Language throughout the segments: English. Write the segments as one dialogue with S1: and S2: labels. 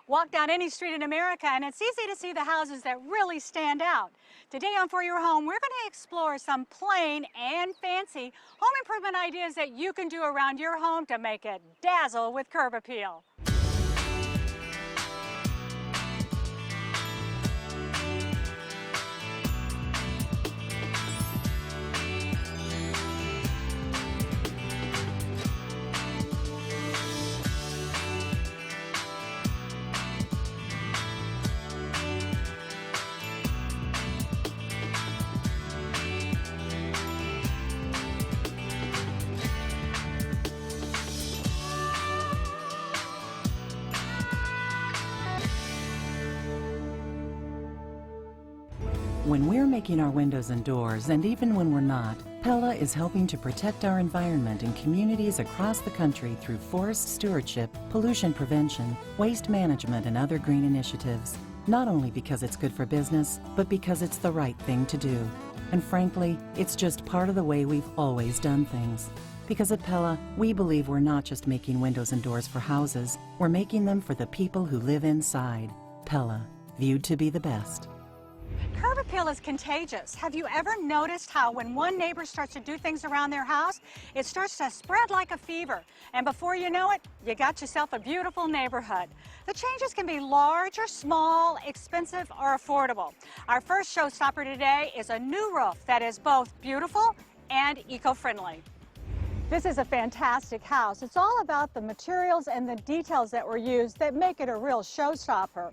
S1: Walk down any street in America and it's easy to see the houses that really stand out. Today on For Your Home, we're going to explore some plain and fancy home improvement ideas that you can do around your home to make it dazzle with curb appeal.
S2: When we're making our windows and doors, and even when we're not, Pella is helping to protect our environment in communities across the country through forest stewardship, pollution prevention, waste management, and other green initiatives. Not only because it's good for business, but because it's the right thing to do. And frankly, it's just part of the way we've always done things. Because at Pella, we believe we're not just making windows and doors for houses, we're making them for the people who live inside. Pella, viewed to be the best.
S1: Curb appeal is contagious. Have you ever noticed how when one neighbor starts to do things around their house, it starts to spread like a fever? And before you know it, you got yourself a beautiful neighborhood. The changes can be large or small, expensive or affordable. Our first showstopper today is a new roof that is both beautiful and eco-friendly. This is a fantastic house. It's all about the materials and the details that were used that make it a real showstopper.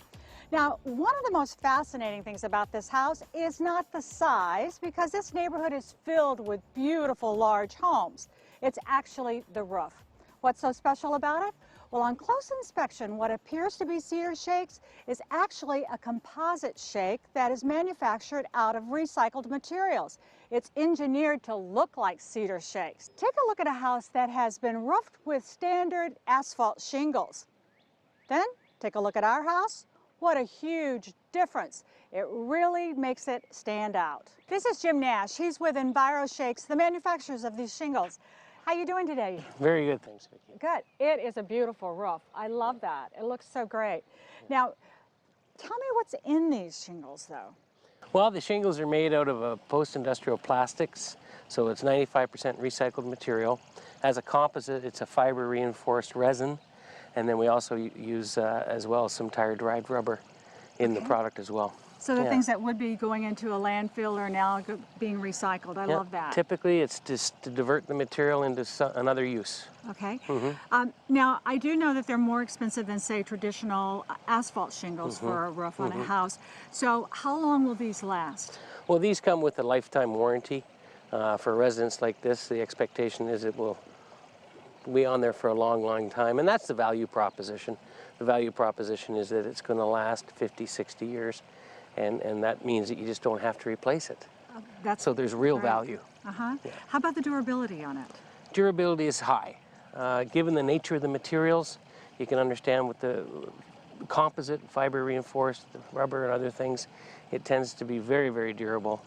S1: Now, one of the most fascinating things about this house is not the size, because this neighborhood is filled with beautiful large homes. It's actually the roof. What's so special about it? Well, on close inspection, what appears to be cedar shakes is actually a composite shake that is manufactured out of recycled materials. It's engineered to look like cedar shakes. Take a look at a house that has been roofed with standard asphalt shingles. Then, take a look at our house. What a huge difference. It really makes it stand out. This is Jim Nash. He's with Enviro Shakes, the manufacturers of these shingles. How you doing today?
S3: Very good, thanks, Vicki.
S1: Good. It is a beautiful roof. I love that. It looks so great. Now, tell me what's in these shingles, though.
S3: Well, the shingles are made out of post-industrial plastics, so it's 95% recycled material. As a composite, it's a fiber-reinforced resin. And then we also use, as well, some tire-derived rubber in the product as well.
S1: So the things that would be going into a landfill are now being recycled. I love that.
S3: Typically, it's just to divert the material into another use.
S1: Okay. Now, I do know that they're more expensive than, say, traditional asphalt shingles for a roof on a house. So how long will these last?
S3: Well, these come with a lifetime warranty. For a residence like this, the expectation is it will be on there for a long, long time, and that's the value proposition. The value proposition is that it's going to last 50, 60 years, and that means that you just don't have to replace it. So there's real value.
S1: How about the durability on it?
S3: Durability is high. Given the nature of the materials, you can understand with the composite, fiber reinforced, rubber and other things, it tends to be very, very durable.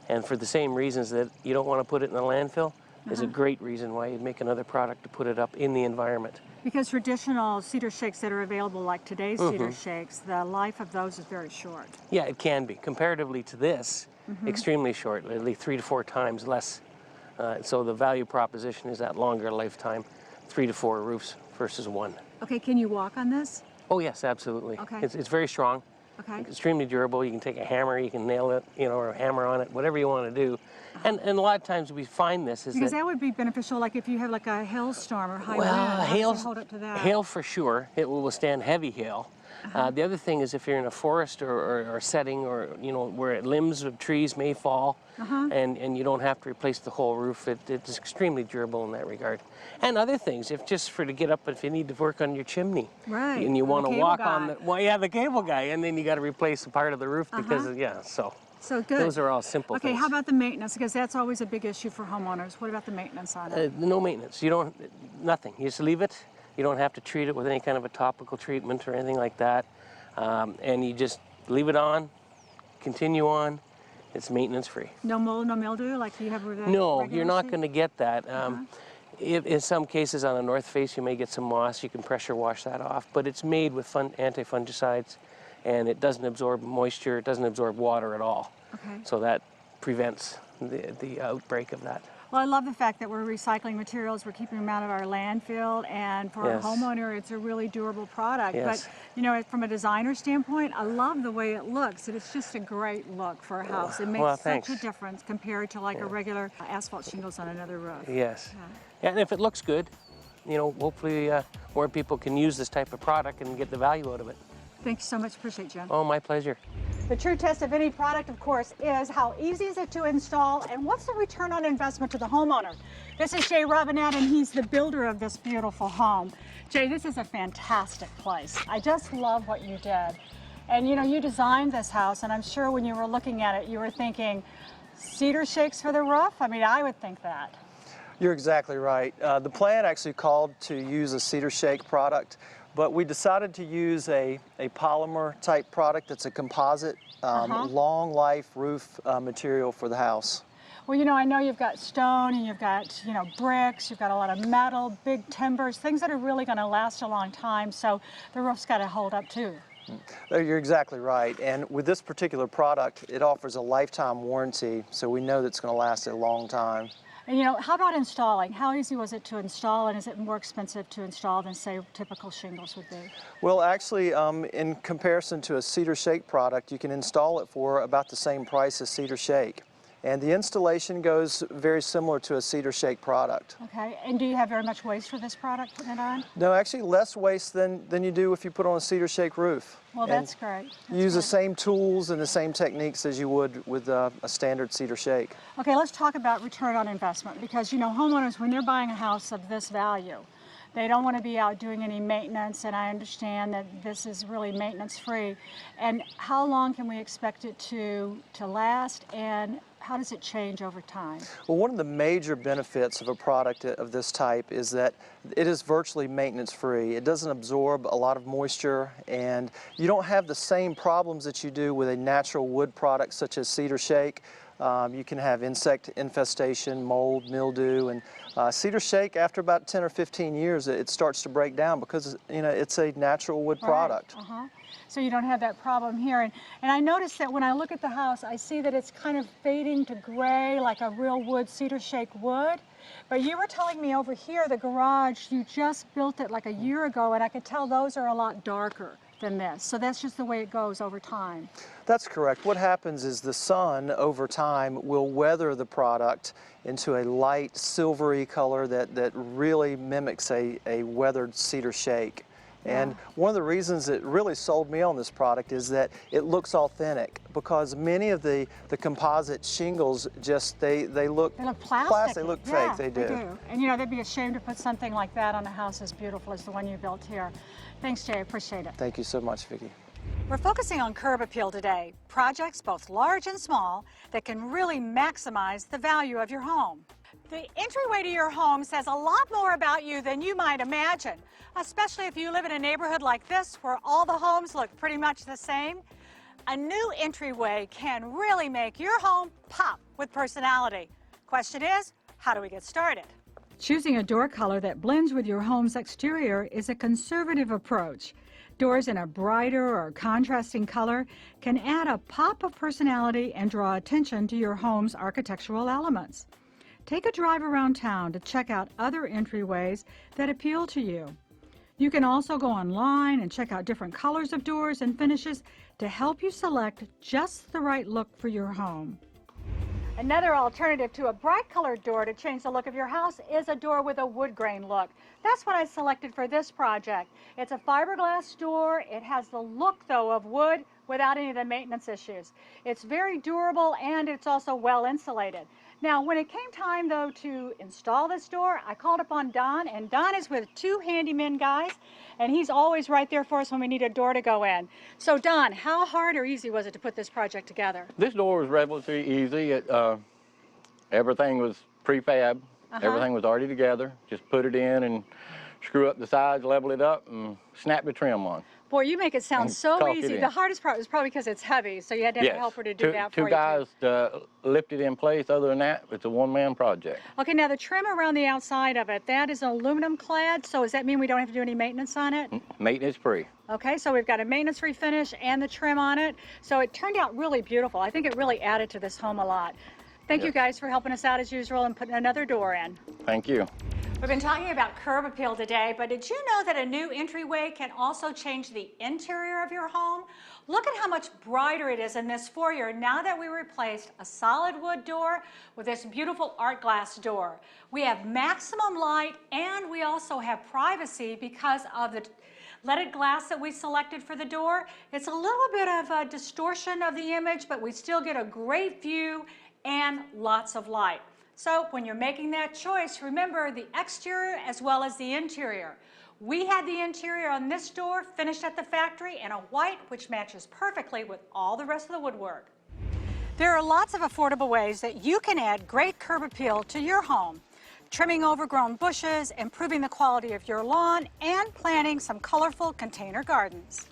S3: And for the same reasons that you don't want to put it in the landfill, is a great reason why you'd make another product to put it up in the environment.
S1: Because traditional cedar shakes that are available, like today's cedar shakes, the life of those is very short. Yeah,
S3: it can be. Comparatively to this, extremely short, literally 3 to 4 times less. So the value proposition is that longer lifetime, 3 to 4 roofs versus 1.
S1: Okay, can you walk on this?
S3: Oh yes, absolutely. Okay. It's very strong. Okay. Extremely durable. You can take a hammer, you can nail it, or a hammer on it, whatever you want to do. And a lot of times we find this is
S1: because that would be beneficial, like if you have like a hailstorm or high wind, hold up to that.
S3: Hail for sure. It will withstand heavy hail. The other thing is if you're in a forest or setting or where limbs of trees may fall and you don't have to replace the whole roof, it's extremely durable in that regard. And other things, if to get up, if you need to work on your chimney,
S1: right,
S3: and you want to walk on the cable guy, and then you got to replace a part of the roof because
S1: So good.
S3: Those are all simple things.
S1: Okay, how about the maintenance? Because that's always a big issue for homeowners. What about the maintenance on it?
S3: No maintenance. Nothing. You just leave it. You don't have to treat it with any kind of a topical treatment or anything like that. And you just leave it on, continue on. It's maintenance free.
S1: No mold, no mildew, like you have with
S3: No, you're not going to get that. In some cases on the north face you may get some moss, you can pressure wash that off, but it's made with anti-fungicides and it doesn't absorb moisture, it doesn't absorb water at all.
S1: Okay.
S3: So that prevents the outbreak of that.
S1: Well, I love the fact that we're recycling materials, we're keeping them out of our landfill, and for
S3: Yes.
S1: a homeowner, it's a really durable product.
S3: Yes.
S1: But, you know, from a designer standpoint, I love the way it looks, and it's just a great look for a house. It makes
S3: Well,
S1: such
S3: thanks.
S1: a difference compared to like a regular asphalt shingles on another roof.
S3: Yes.
S1: Yeah.
S3: Yeah, and if it looks good, you know, hopefully more people can use this type of product and get the value out of it.
S1: Thank you so much. Appreciate it, Jim.
S3: Oh, my pleasure.
S1: The true test of any product, of course, is how easy is it to install and what's the return on investment to the homeowner. This is Jay Robinette, and he's the builder of this beautiful home. Jay, this is a fantastic place. I just love what you did. And you know, you designed this house, and I'm sure when you were looking at it, you were thinking, cedar shakes for the roof? I mean, I would think that.
S4: You're exactly right. The plan actually called to use a cedar shake product, but we decided to use a polymer type product that's a composite, long life roof material for the house.
S1: Well, you know, I know you've got stone and you've got, you know, bricks, you've got a lot of metal, big timbers, things that are really going to last a long time, so the roof's got to hold up too.
S4: You're exactly right. And with this particular product, it offers a lifetime warranty, so we know that it's going to last a long time.
S1: And you know, how about installing? How easy was it to install, and is it more expensive to install than, say, typical shingles would be?
S4: Well, actually, in comparison to a cedar shake product, you can install it for about the same price as cedar shake. And the installation goes very similar to a cedar shake product.
S1: Okay, and do you have very much waste for this product putting it on?
S4: No, actually less waste than you do if you put on a cedar shake roof.
S1: Well, that's great.
S4: You use the same tools and the same techniques as you would with a standard cedar shake.
S1: Okay, let's talk about return on investment, because you know, homeowners, when they're buying a house of this value, they don't want to be out doing any maintenance, and I understand that this is really maintenance free. And how long can we expect it to last, and how does it change over time?
S4: Well, one of the major benefits of a product of this type is that it is virtually maintenance free. It doesn't absorb a lot of moisture, and you don't have the same problems that you do with a natural wood product such as cedar shake. You can have insect infestation, mold, mildew, and cedar shake, after about 10 or 15 years, it starts to break down because, you know, it's a natural wood product.
S1: Right. So you don't have that problem here. And I noticed that when I look at the house, I see that it's kind of fading to gray, like a real wood, cedar shake wood. But you were telling me over here, the garage, you just built it like a year ago, and I could tell those are a lot darker than this. So that's just the way it goes over time.
S4: That's correct. What happens is the sun over time will weather the product into a light silvery color that really mimics a weathered cedar shake. And one of the reasons it really sold me on this product is that it looks authentic, because many of the composite shingles just they look
S1: plastic.
S4: They look
S1: yeah,
S4: fake. They do.
S1: And you know, they'd be ashamed to put something like that on a house as beautiful as the one you built here. Thanks, Jay. I appreciate it.
S4: Thank you so much, Vicki.
S1: We're focusing on curb appeal today, projects both large and small that can really maximize the value of your home. The entryway to your home says a lot more about you than you might imagine, especially if you live in a neighborhood like this where all the homes look pretty much the same. A new entryway can really make your home pop with personality. Question is, how do we get started? Choosing a door color that blends with your home's exterior is a conservative approach. Doors in a brighter or contrasting color can add a pop of personality and draw attention to your home's architectural elements. Take a drive around town to check out other entryways that appeal to you. You can also go online and check out different colors of doors and finishes to help you select just the right look for your home. Another alternative to a bright colored door to change the look of your house is a door with a wood grain look. That's what I selected for this project. It's a fiberglass door. It has the look, though, of wood without any of the maintenance issues. It's very durable, and it's also well insulated. Now, when it came time, though, to install this door, I called upon Don, and Don is with two handyman guys, and he's always right there for us when we need a door to go in. So, Don, how hard or easy was it to put this project together?
S5: This door was relatively easy. Everything was prefab. Everything was already together. Just put it in and screw up the sides, level it up, and snap the trim on.
S1: Boy, you make it sound
S5: and
S1: so
S5: caulk it
S1: easy.
S5: in.
S1: The hardest part was probably because it's heavy, so you had to have a
S5: Yes.
S1: helper to do that for
S5: Two
S1: you.
S5: guys to lift it in place. Other than that, it's a one-man project.
S1: Okay, now the trim around the outside of it, that is aluminum clad, so does that mean we don't have to do any maintenance on it?
S5: Maintenance free.
S1: Okay, so we've got a maintenance-free finish and the trim on it, so it turned out really beautiful. I think it really added to this home a lot. Thank you
S5: Yes.
S1: guys for helping us out as usual and putting another door in.
S5: Thank you.
S1: We've been talking about curb appeal today, but did you know that a new entryway can also change the interior of your home? Look at how much brighter it is in this foyer now that we replaced a solid wood door with this beautiful art glass door. We have maximum light and we also have privacy because of the leaded glass that we selected for the door. It's a little bit of a distortion of the image, but we still get a great view and lots of light. So when you're making that choice, remember the exterior as well as the interior. We had the interior on this door finished at the factory in a white, which matches perfectly with all the rest of the woodwork. There are lots of affordable ways that you can add great curb appeal to your home. Trimming overgrown bushes, improving the quality of your lawn, and planting some colorful container gardens.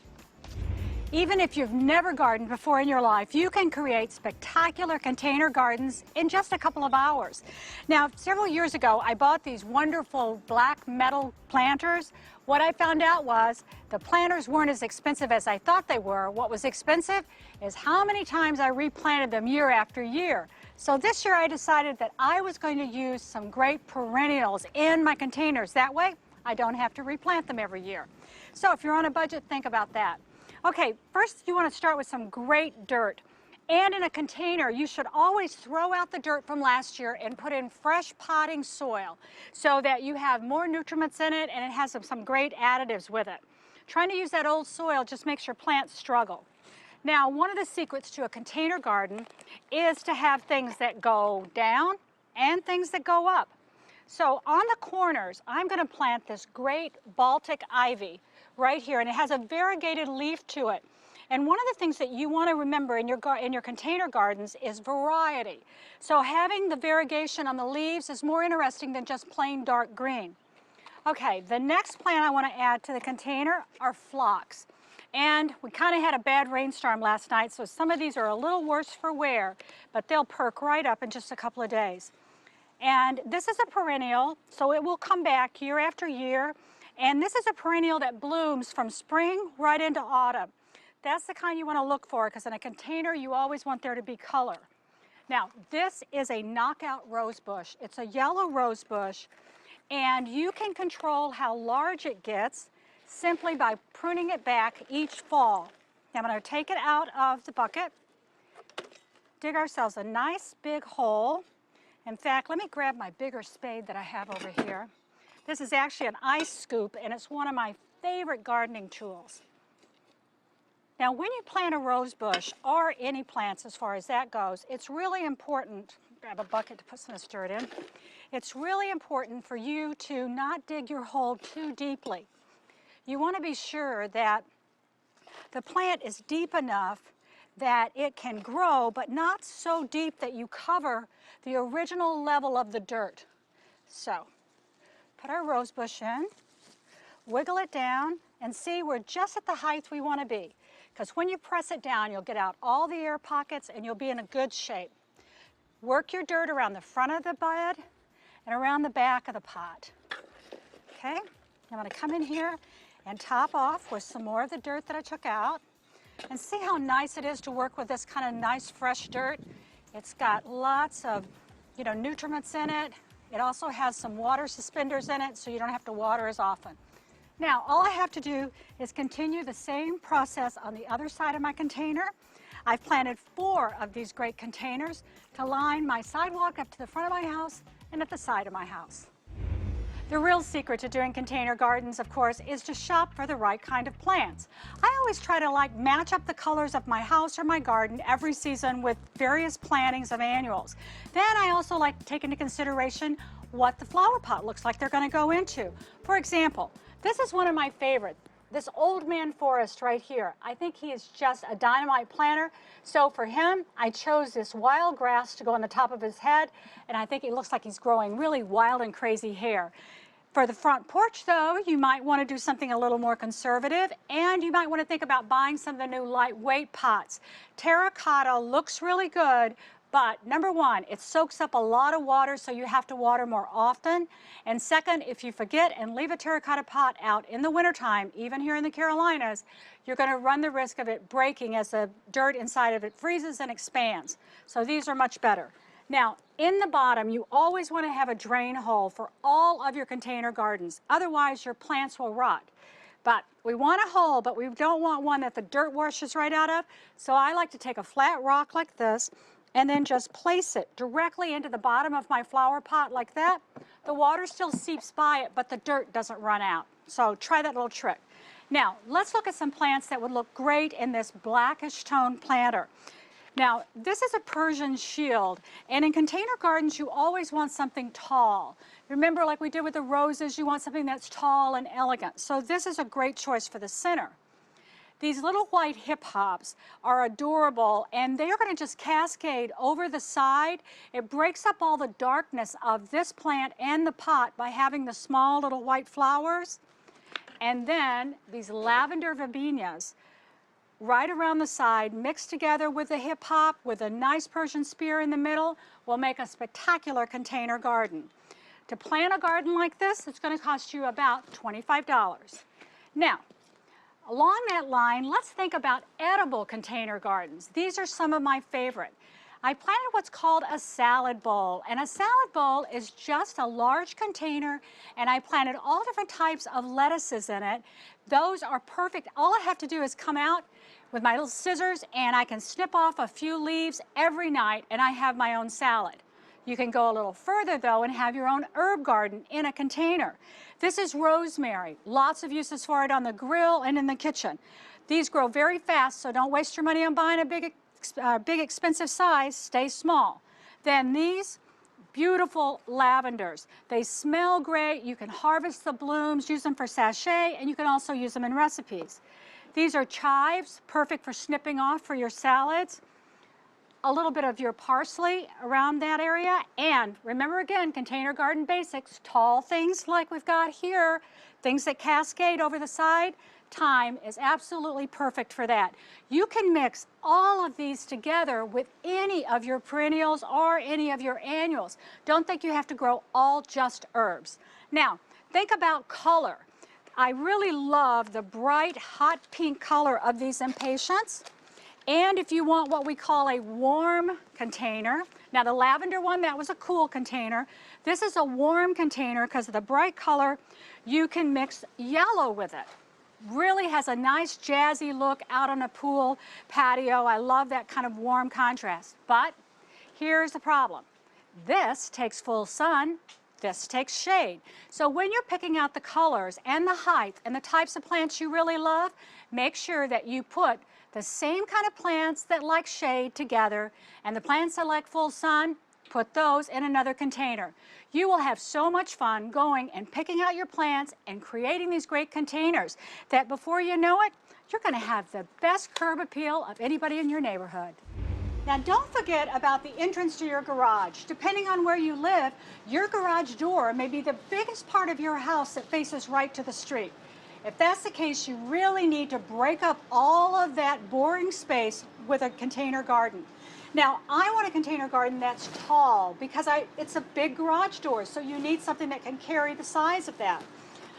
S1: Even if you've never gardened before in your life, you can create spectacular container gardens in just a couple of hours. Now, several years ago, I bought these wonderful black metal planters. What I found out was the planters weren't as expensive as I thought they were. What was expensive is how many times I replanted them year after year. So this year I decided that I was going to use some great perennials in my containers. That way, I don't have to replant them every year. So if you're on a budget, think about that. Okay, first you want to start with some great dirt. And in a container, you should always throw out the dirt from last year and put in fresh potting soil so that you have more nutriments in it and it has some great additives with it. Trying to use that old soil just makes your plants struggle. Now, one of the secrets to a container garden is to have things that go down and things that go up. So on the corners, I'm going to plant this great Baltic ivy right here, and it has a variegated leaf to it. And one of the things that you want to remember in your container gardens is variety. So having the variegation on the leaves is more interesting than just plain dark green. Okay, the next plant I want to add to the container are phlox. And we kind of had a bad rainstorm last night, so some of these are a little worse for wear, but they'll perk right up in just a couple of days. And this is a perennial, so it will come back year after year. And this is a perennial that blooms from spring right into autumn. That's the kind you want to look for, because in a container you always want there to be color. Now, this is a knockout rose bush. It's a yellow rose bush, and you can control how large it gets simply by pruning it back each fall. Now, I'm going to take it out of the bucket, dig ourselves a nice big hole. In fact, let me grab my bigger spade that I have over here. This is actually an ice scoop, and it's one of my favorite gardening tools. Now, when you plant a rose bush, or any plants as far as that goes, it's really important, grab a bucket to put some of this dirt in, it's really important for you to not dig your hole too deeply. You want to be sure that the plant is deep enough that it can grow, but not so deep that you cover the original level of the dirt. So, put our rose bush in, wiggle it down, and see we're just at the height we want to be. Because when you press it down, you'll get out all the air pockets and you'll be in a good shape. Work your dirt around the front of the bed and around the back of the pot. Okay, I'm going to come in here and top off with some more of the dirt that I took out. And see how nice it is to work with this kind of nice fresh dirt. It's got lots of, nutriments in it. It also has some water suspenders in it, so you don't have to water as often. Now, all I have to do is continue the same process on the other side of my container. I've planted 4 of these great containers to line my sidewalk up to the front of my house and at the side of my house. The real secret to doing container gardens, of course, is to shop for the right kind of plants. I always try to match up the colors of my house or my garden every season with various plantings of annuals. Then I also like to take into consideration what the flower pot looks like they're going to go into. For example, this is one of my favorites. This old man forest right here. I think he is just a dynamite planter. So for him, I chose this wild grass to go on the top of his head, and I think it looks like he's growing really wild and crazy hair. For the front porch, though, you might want to do something a little more conservative, and you might want to think about buying some of the new lightweight pots. Terracotta looks really good, but number one, it soaks up a lot of water, so you have to water more often. And second, if you forget and leave a terracotta pot out in the wintertime, even here in the Carolinas, you're going to run the risk of it breaking as the dirt inside of it freezes and expands. So these are much better. Now, in the bottom, you always want to have a drain hole for all of your container gardens. Otherwise, your plants will rot. But we want a hole, but we don't want one that the dirt washes right out of. So I like to take a flat rock like this and then just place it directly into the bottom of my flower pot like that. The water still seeps by it, but the dirt doesn't run out. So try that little trick. Now, let's look at some plants that would look great in this blackish tone planter. Now, this is a Persian shield, and in container gardens, you always want something tall. Remember, like we did with the roses, you want something that's tall and elegant. So this is a great choice for the center. These little white hip hops are adorable, and they are going to just cascade over the side. It breaks up all the darkness of this plant and the pot by having the small little white flowers. And then these lavender verbenias right around the side, mixed together with the hip hop with a nice Persian spear in the middle, will make a spectacular container garden. To plant a garden like this, it's going to cost you about $25. Now, along that line, let's think about edible container gardens. These are some of my favorite. I planted what's called a salad bowl, and a salad bowl is just a large container, and I planted all different types of lettuces in it. Those are perfect. All I have to do is come out with my little scissors, and I can snip off a few leaves every night, and I have my own salad. You can go a little further, though, and have your own herb garden in a container. This is rosemary. Lots of uses for it on the grill and in the kitchen. These grow very fast, so don't waste your money on buying a big expensive size. Stay small. Then these beautiful lavenders. They smell great. You can harvest the blooms, use them for sachet, and you can also use them in recipes. These are chives, perfect for snipping off for your salads. A little bit of your parsley around that area. And remember again, container garden basics, tall things like we've got here, things that cascade over the side. Thyme is absolutely perfect for that. You can mix all of these together with any of your perennials or any of your annuals. Don't think you have to grow all just herbs. Now, think about color. I really love the bright, hot pink color of these impatiens. And if you want what we call a warm container, now the lavender one, that was a cool container. This is a warm container because of the bright color. You can mix yellow with it. Really has a nice jazzy look out on a pool patio. I love that kind of warm contrast. But here's the problem. This takes full sun. This takes shade. So when you're picking out the colors and the height and the types of plants you really love, make sure that you put the same kind of plants that like shade together, and the plants that like full sun, put those in another container. You will have so much fun going and picking out your plants and creating these great containers that before you know it, you're going to have the best curb appeal of anybody in your neighborhood. Now, don't forget about the entrance to your garage. Depending on where you live, your garage door may be the biggest part of your house that faces right to the street. If that's the case, you really need to break up all of that boring space with a container garden. Now, I want a container garden that's tall because it's a big garage door, so you need something that can carry the size of that.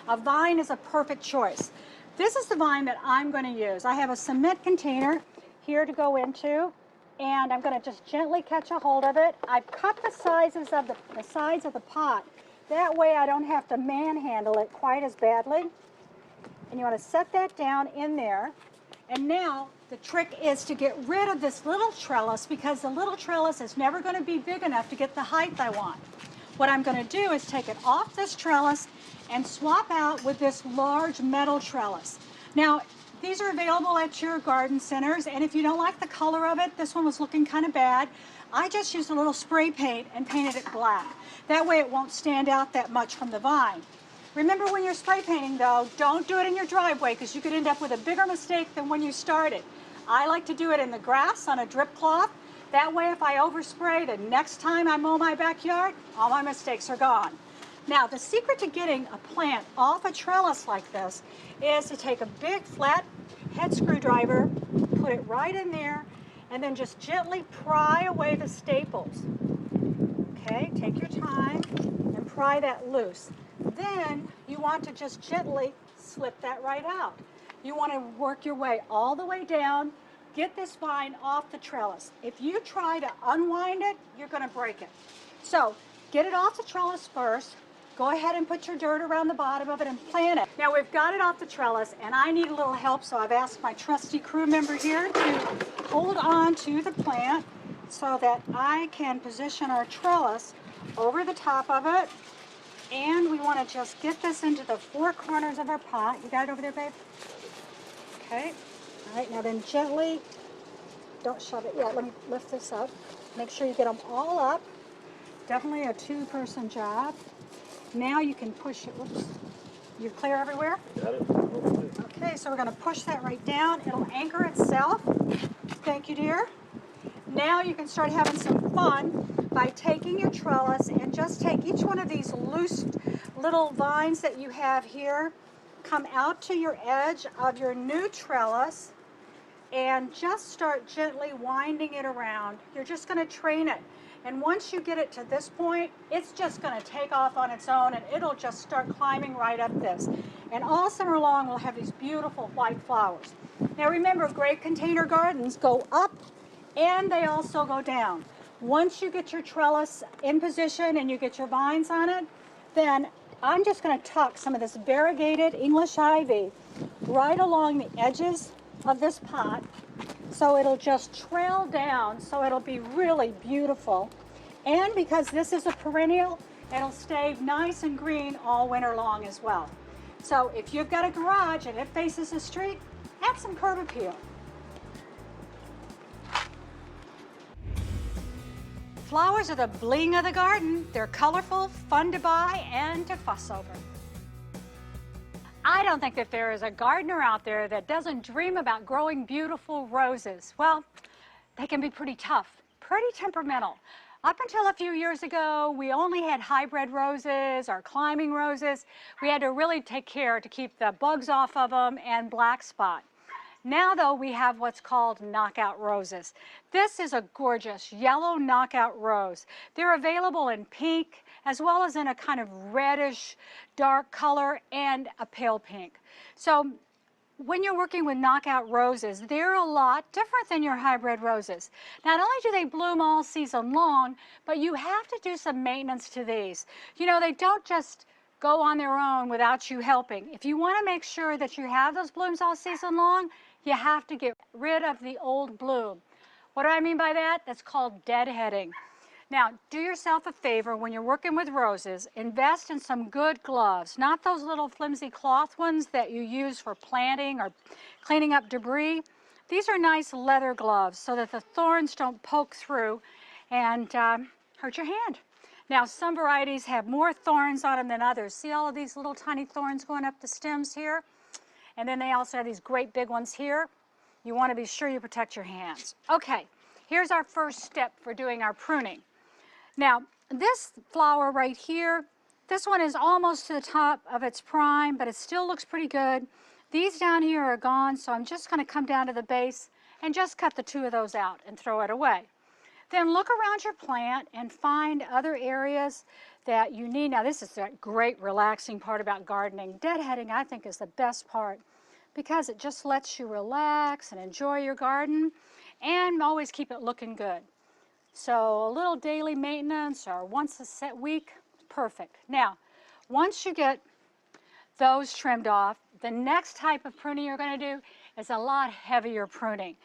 S1: A vine is a perfect choice. This is the vine that I'm going to use. I have a cement container here to go into, and I'm going to just gently catch a hold of it. I've cut the sizes of the sides of the pot. That way I don't have to manhandle it quite as badly. And you want to set that down in there. And now the trick is to get rid of this little trellis because the little trellis is never going to be big enough to get the height I want. What I'm going to do is take it off this trellis and swap out with this large metal trellis. Now, these are available at your garden centers, and if you don't like the color of it, this one was looking kind of bad, I just used a little spray paint and painted it black. That way it won't stand out that much from the vine. Remember, when you're spray painting, though, don't do it in your driveway because you could end up with a bigger mistake than when you started. I like to do it in the grass on a drip cloth. That way, if I overspray the next time I mow my backyard, all my mistakes are gone. Now, the secret to getting a plant off a trellis like this is to take a big flat head screwdriver, put it right in there, and then just gently pry away the staples. Okay, take your time and pry that loose. Then you want to just gently slip that right out. You want to work your way all the way down, get this vine off the trellis. If you try to unwind it, you're going to break it. So get it off the trellis first. Go ahead and put your dirt around the bottom of it and plant it. Now we've got it off the trellis and I need a little help, so I've asked my trusty crew member here to hold on to the plant so that I can position our trellis over the top of it. And we want to just get this into the four corners of our pot. You got it over there, babe? Okay. All right, now then gently, don't shove it yet. Let me lift this up. Make sure you get them all up. Definitely a two-person job. Now you can push it. Whoops. You're clear everywhere?
S5: Got it.
S1: Okay, so we're going to push that right down. It'll anchor itself. Thank you, dear. Now you can start having some fun by taking your trellis and just take each one of these loose little vines that you have here, come out to your edge of your new trellis, and just start gently winding it around. You're just going to train it. And once you get it to this point, it's just going to take off on its own and it'll just start climbing right up this. And all summer long, we'll have these beautiful white flowers. Now remember, great container gardens go up and they also go down. Once you get your trellis in position and you get your vines on it, then I'm just going to tuck some of this variegated English ivy right along the edges of this pot, so it'll just trail down, so it'll be really beautiful. And because this is a perennial, it'll stay nice and green all winter long as well. So if you've got a garage and it faces the street, add some curb appeal. Flowers are the bling of the garden. They're colorful, fun to buy, and to fuss over. I don't think that there is a gardener out there that doesn't dream about growing beautiful roses. Well, they can be pretty tough, pretty temperamental. Up until a few years ago, we only had hybrid roses or climbing roses. We had to really take care to keep the bugs off of them and black spot. Now, though, we have what's called knockout roses. This is a gorgeous yellow knockout rose. They're available in pink as well as in a kind of reddish dark color and a pale pink. So when you're working with knockout roses, they're a lot different than your hybrid roses. Not only do they bloom all season long, but you have to do some maintenance to these. You know, they don't just go on their own without you helping. If you want to make sure that you have those blooms all season long, you have to get rid of the old bloom. What do I mean by that? That's called deadheading. Now, do yourself a favor when you're working with roses, invest in some good gloves, not those little flimsy cloth ones that you use for planting or cleaning up debris. These are nice leather gloves so that the thorns don't poke through and hurt your hand. Now, some varieties have more thorns on them than others. See all of these little tiny thorns going up the stems here? And then they also have these great big ones here. You want to be sure you protect your hands. Okay, here's our first step for doing our pruning. Now, this flower right here, this one is almost to the top of its prime, but it still looks pretty good. These down here are gone, so I'm just going to come down to the base and just cut the two of those out and throw it away. Then look around your plant and find other areas that you need. Now, this is a great relaxing part about gardening. Deadheading, I think, is the best part because it just lets you relax and enjoy your garden and always keep it looking good. So a little daily maintenance or once a set week, perfect. Now, once you get those trimmed off, the next type of pruning you're going to do is a lot heavier pruning.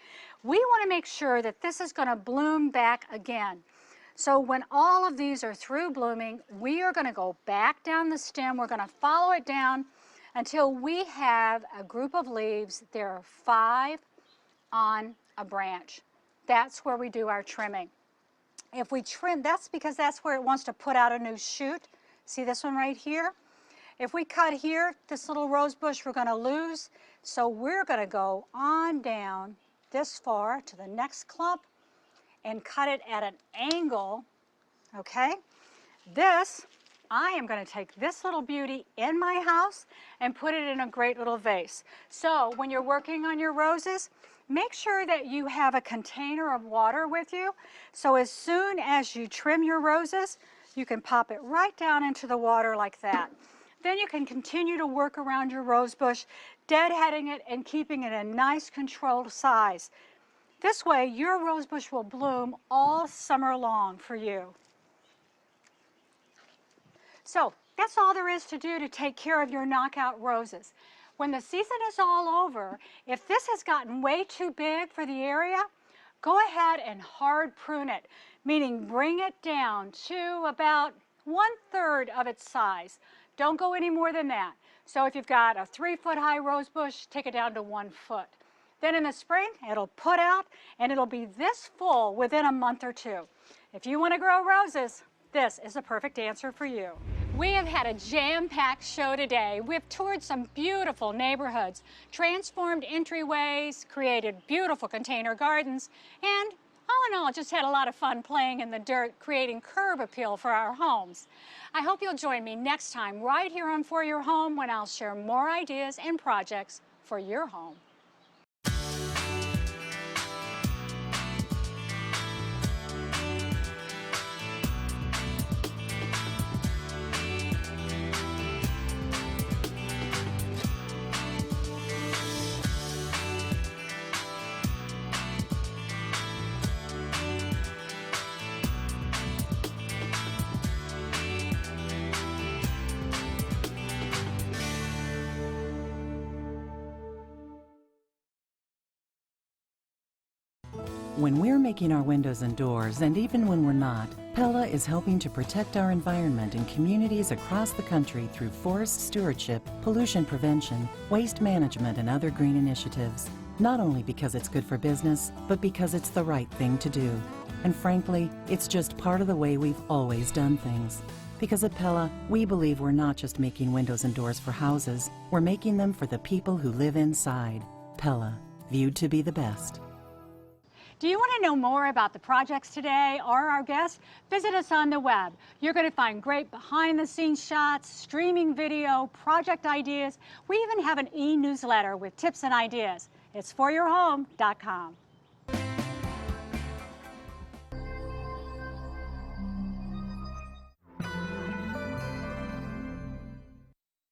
S1: We want to make sure that this is going to bloom back again. So when all of these are through blooming, we are going to go back down the stem. We're going to follow it down until we have a group of leaves. There are 5 on a branch. That's where we do our trimming. If we trim, that's because that's where it wants to put out a new shoot. See this one right here? If we cut here, this little rose bush we're going to lose. So we're going to go on down this far to the next clump and cut it at an angle, okay? This I am going to take this little beauty in my house and put it in a great little vase. So when you're working on your roses, make sure that you have a container of water with you. So as soon as you trim your roses, you can pop it right down into the water like that. Then you can continue to work around your rose bush, deadheading it and keeping it a nice controlled size. This way, your rose bush will bloom all summer long for you. So that's all there is to do to take care of your knockout roses. When the season is all over, if this has gotten way too big for the area, go ahead and hard prune it, meaning bring it down to about 1/3 of its size. Don't go any more than that. So if you've got a 3-foot high rose bush, take it down to 1 foot. Then in the spring, it'll put out and it'll be this full within a month or two. If you want to grow roses, this is a perfect answer for you. We have had a jam-packed show today. We've toured some beautiful neighborhoods, transformed entryways, created beautiful container gardens, and all in all, just had a lot of fun playing in the dirt, creating curb appeal for our homes. I hope you'll join me next time right here on For Your Home when I'll share more ideas and projects for your home.
S2: When we're making our windows and doors, and even when we're not, Pella is helping to protect our environment in communities across the country through forest stewardship, pollution prevention, waste management, and other green initiatives. Not only because it's good for business, but because it's the right thing to do. And frankly, it's just part of the way we've always done things. Because at Pella, we believe we're not just making windows and doors for houses, we're making them for the people who live inside. Pella, viewed to be the best.
S1: Do you want to know more about the projects today or our guests? Visit us on the web. You're going to find great behind-the-scenes shots, streaming video, project ideas. We even have an e-newsletter with tips and ideas. It's foryourhome.com.